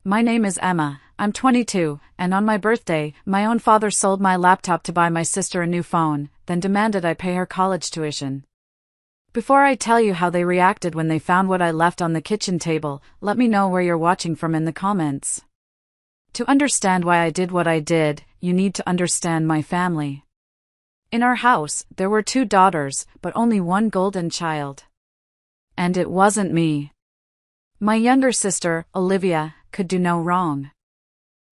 My name is Emma, I'm 22, and on my birthday, my own father sold my laptop to buy my sister a new phone, then demanded I pay her college tuition. Before I tell you how they reacted when they found what I left on the kitchen table, let me know where you're watching from in the comments. To understand why I did what I did, you need to understand my family. In our house, there were 2 daughters, but only one golden child. And it wasn't me. My younger sister, Olivia, could do no wrong.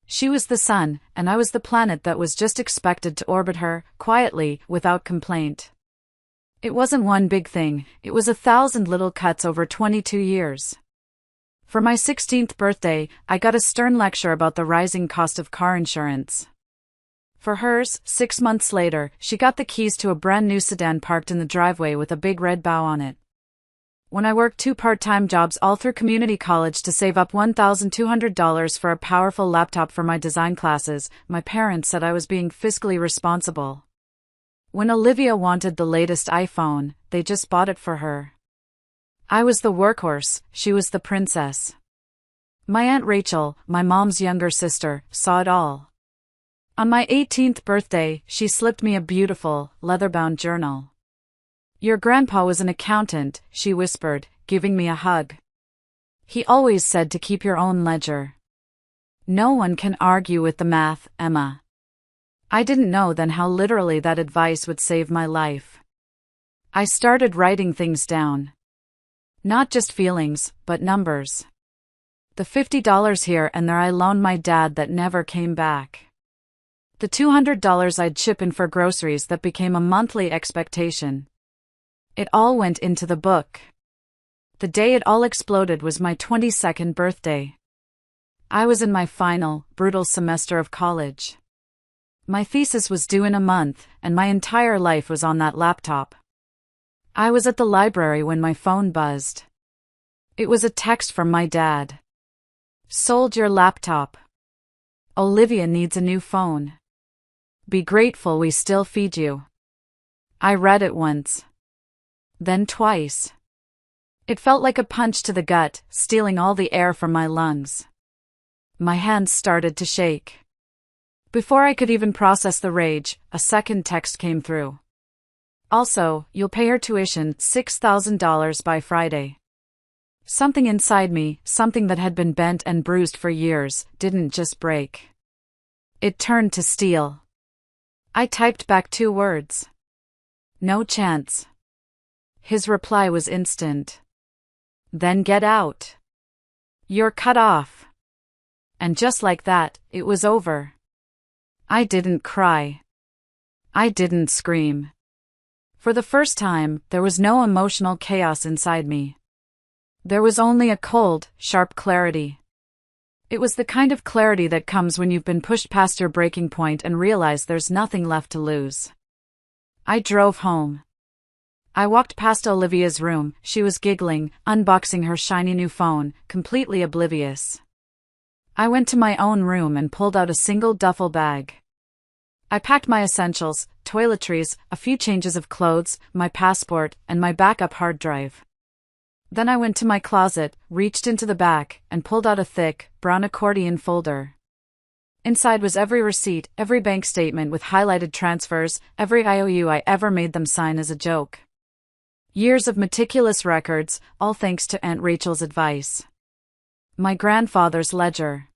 She was the sun, and I was the planet that was just expected to orbit her, quietly, without complaint. It wasn't one big thing, it was 1,000 little cuts over 22 years. For my 16th birthday, I got a stern lecture about the rising cost of car insurance. For hers, 6 months later, she got the keys to a brand new sedan parked in the driveway with a big red bow on it. When I worked 2 part-time jobs all through community college to save up $1,200 for a powerful laptop for my design classes, my parents said I was being fiscally responsible. When Olivia wanted the latest iPhone, they just bought it for her. I was the workhorse, she was the princess. My Aunt Rachel, my mom's younger sister, saw it all. On my 18th birthday, she slipped me a beautiful, leather-bound journal. "Your grandpa was an accountant," she whispered, giving me a hug. "He always said to keep your own ledger. No one can argue with the math, Emma." I didn't know then how literally that advice would save my life. I started writing things down. Not just feelings, but numbers. The $50 here and there I loaned my dad that never came back. The $200 I'd chip in for groceries that became a monthly expectation. It all went into the book. The day it all exploded was my 22nd birthday. I was in my final, brutal semester of college. My thesis was due in a month, and my entire life was on that laptop. I was at the library when my phone buzzed. It was a text from my dad. "Sold your laptop. Olivia needs a new phone. Be grateful we still feed you." I read it once. Then twice. It felt like a punch to the gut, stealing all the air from my lungs. My hands started to shake. Before I could even process the rage, a second text came through. "Also, you'll pay her tuition, $6,000 by Friday." Something inside me, something that had been bent and bruised for years, didn't just break. It turned to steel. I typed back 2 words. "No chance." His reply was instant. "Then get out. You're cut off." And just like that, it was over. I didn't cry. I didn't scream. For the first time, there was no emotional chaos inside me. There was only a cold, sharp clarity. It was the kind of clarity that comes when you've been pushed past your breaking point and realize there's nothing left to lose. I drove home. I walked past Olivia's room, she was giggling, unboxing her shiny new phone, completely oblivious. I went to my own room and pulled out a single duffel bag. I packed my essentials, toiletries, a few changes of clothes, my passport, and my backup hard drive. Then I went to my closet, reached into the back, and pulled out a thick, brown accordion folder. Inside was every receipt, every bank statement with highlighted transfers, every IOU I ever made them sign as a joke. Years of meticulous records, all thanks to Aunt Rachel's advice. My grandfather's ledger.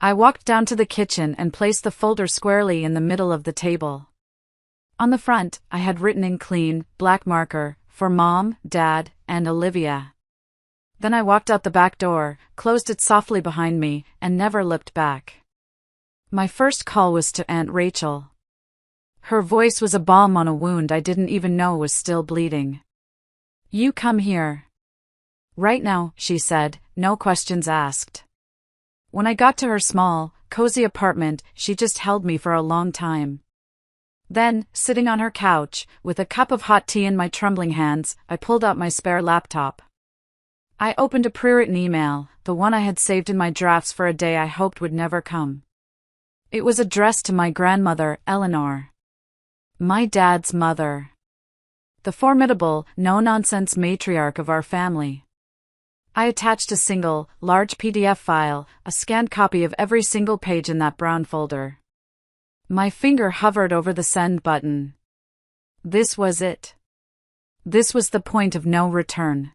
I walked down to the kitchen and placed the folder squarely in the middle of the table. On the front, I had written in clean, black marker, for Mom, Dad, and Olivia. Then I walked out the back door, closed it softly behind me, and never looked back. My first call was to Aunt Rachel. Her voice was a balm on a wound I didn't even know was still bleeding. "You come here. Right now," she said, no questions asked. When I got to her small, cozy apartment, she just held me for a long time. Then, sitting on her couch, with a cup of hot tea in my trembling hands, I pulled out my spare laptop. I opened a pre-written email, the one I had saved in my drafts for a day I hoped would never come. It was addressed to my grandmother, Eleanor. My dad's mother. The formidable, no-nonsense matriarch of our family. I attached a single, large PDF file, a scanned copy of every single page in that brown folder. My finger hovered over the send button. This was it. This was the point of no return.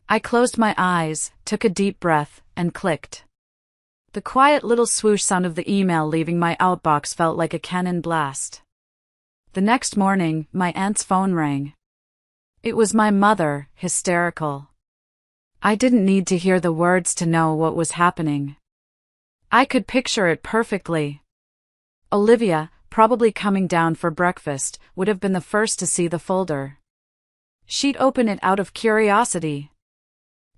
I closed my eyes, took a deep breath, and clicked. The quiet little swoosh sound of the email leaving my outbox felt like a cannon blast. The next morning, my aunt's phone rang. It was my mother, hysterical. I didn't need to hear the words to know what was happening. I could picture it perfectly. Olivia, probably coming down for breakfast, would have been the first to see the folder. She'd open it out of curiosity.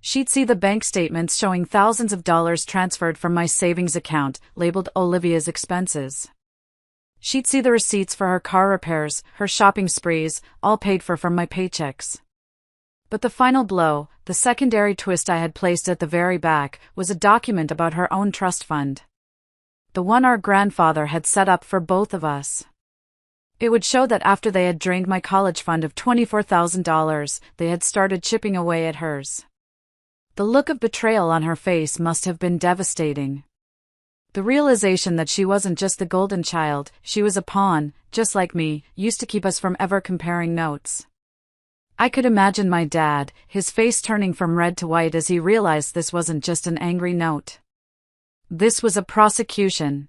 She'd see the bank statements showing thousands of dollars transferred from my savings account, labeled Olivia's expenses. She'd see the receipts for her car repairs, her shopping sprees, all paid for from my paychecks. But the final blow, the secondary twist I had placed at the very back, was a document about her own trust fund. The one our grandfather had set up for both of us. It would show that after they had drained my college fund of $24,000, they had started chipping away at hers. The look of betrayal on her face must have been devastating. The realization that she wasn't just the golden child, she was a pawn, just like me, used to keep us from ever comparing notes. I could imagine my dad, his face turning from red to white as he realized this wasn't just an angry note. This was a prosecution.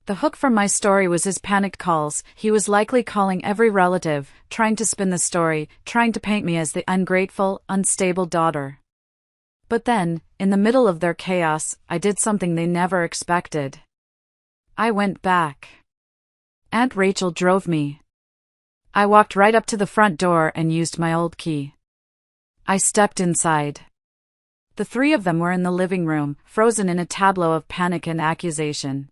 The hook from my story was his panicked calls. He was likely calling every relative, trying to spin the story, trying to paint me as the ungrateful, unstable daughter. But then, in the middle of their chaos, I did something they never expected. I went back. Aunt Rachel drove me. I walked right up to the front door and used my old key. I stepped inside. The three of them were in the living room, frozen in a tableau of panic and accusation.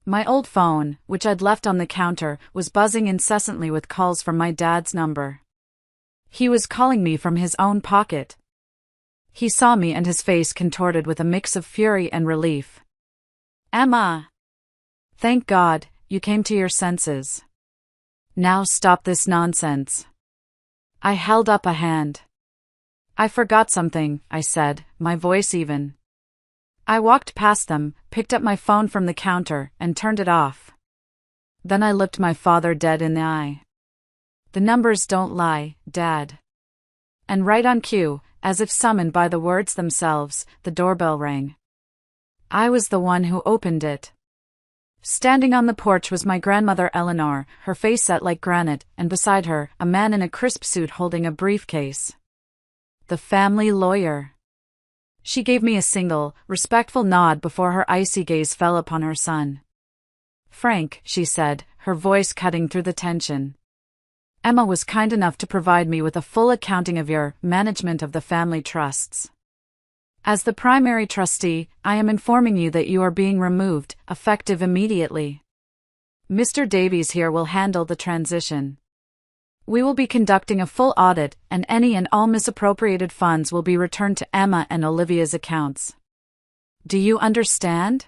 My old phone, which I'd left on the counter, was buzzing incessantly with calls from my dad's number. He was calling me from his own pocket. He saw me and his face contorted with a mix of fury and relief. "Emma! Thank God, you came to your senses. Now stop this nonsense." I held up a hand. "I forgot something," I said, my voice even. I walked past them, picked up my phone from the counter, and turned it off. Then I looked my father dead in the eye. "The numbers don't lie, Dad." And right on cue, as if summoned by the words themselves, the doorbell rang. I was the one who opened it. Standing on the porch was my grandmother Eleanor, her face set like granite, and beside her, a man in a crisp suit holding a briefcase. The family lawyer. She gave me a single, respectful nod before her icy gaze fell upon her son. "Frank," she said, her voice cutting through the tension. "Emma was kind enough to provide me with a full accounting of your management of the family trusts. As the primary trustee, I am informing you that you are being removed, effective immediately. Mr. Davies here will handle the transition. We will be conducting a full audit, and any and all misappropriated funds will be returned to Emma and Olivia's accounts. Do you understand?"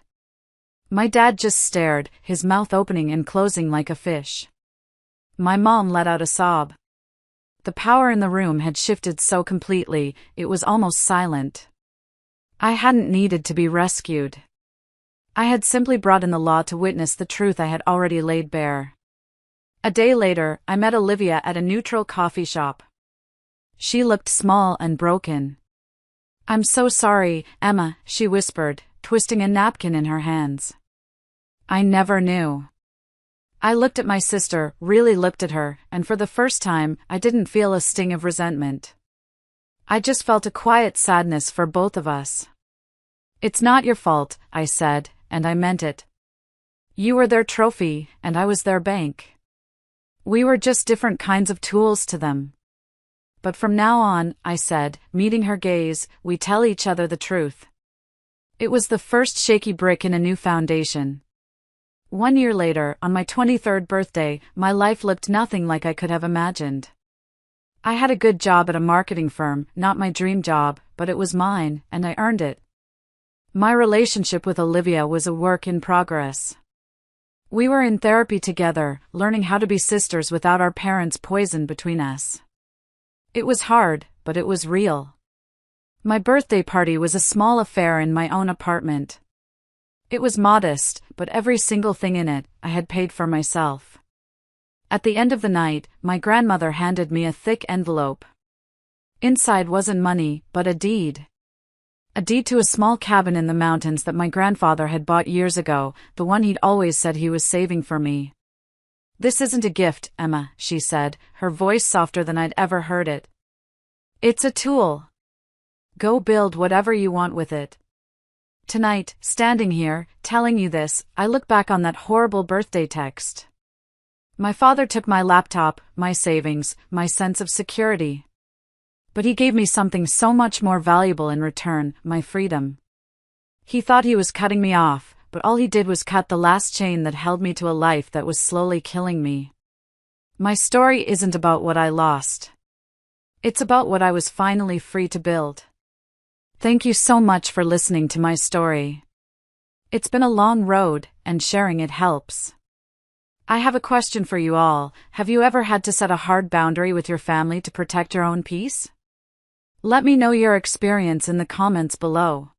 My dad just stared, his mouth opening and closing like a fish. My mom let out a sob. The power in the room had shifted so completely, it was almost silent. I hadn't needed to be rescued. I had simply brought in the law to witness the truth I had already laid bare. A day later, I met Olivia at a neutral coffee shop. She looked small and broken. "I'm so sorry, Emma," she whispered, twisting a napkin in her hands. I never knew. I looked at my sister, really looked at her, and for the first time, I didn't feel a sting of resentment. I just felt a quiet sadness for both of us. "It's not your fault," I said, and I meant it. "You were their trophy, and I was their bank. We were just different kinds of tools to them. But from now on," I said, meeting her gaze, "we tell each other the truth." It was the first shaky brick in a new foundation. 1 year later, on my 23rd birthday, my life looked nothing like I could have imagined. I had a good job at a marketing firm, not my dream job, but it was mine, and I earned it. My relationship with Olivia was a work in progress. We were in therapy together, learning how to be sisters without our parents poisoned between us. It was hard, but it was real. My birthday party was a small affair in my own apartment. It was modest, but every single thing in it, I had paid for myself. At the end of the night, my grandmother handed me a thick envelope. Inside wasn't money, but a deed. A deed to a small cabin in the mountains that my grandfather had bought years ago, the one he'd always said he was saving for me. "This isn't a gift, Emma," she said, her voice softer than I'd ever heard it. "It's a tool. Go build whatever you want with it." Tonight, standing here, telling you this, I look back on that horrible birthday text. My father took my laptop, my savings, my sense of security. But he gave me something so much more valuable in return, my freedom. He thought he was cutting me off, but all he did was cut the last chain that held me to a life that was slowly killing me. My story isn't about what I lost. It's about what I was finally free to build. Thank you so much for listening to my story. It's been a long road, and sharing it helps. I have a question for you all. Have you ever had to set a hard boundary with your family to protect your own peace? Let me know your experience in the comments below.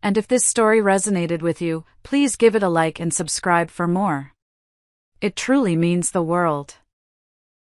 And if this story resonated with you, please give it a like and subscribe for more. It truly means the world.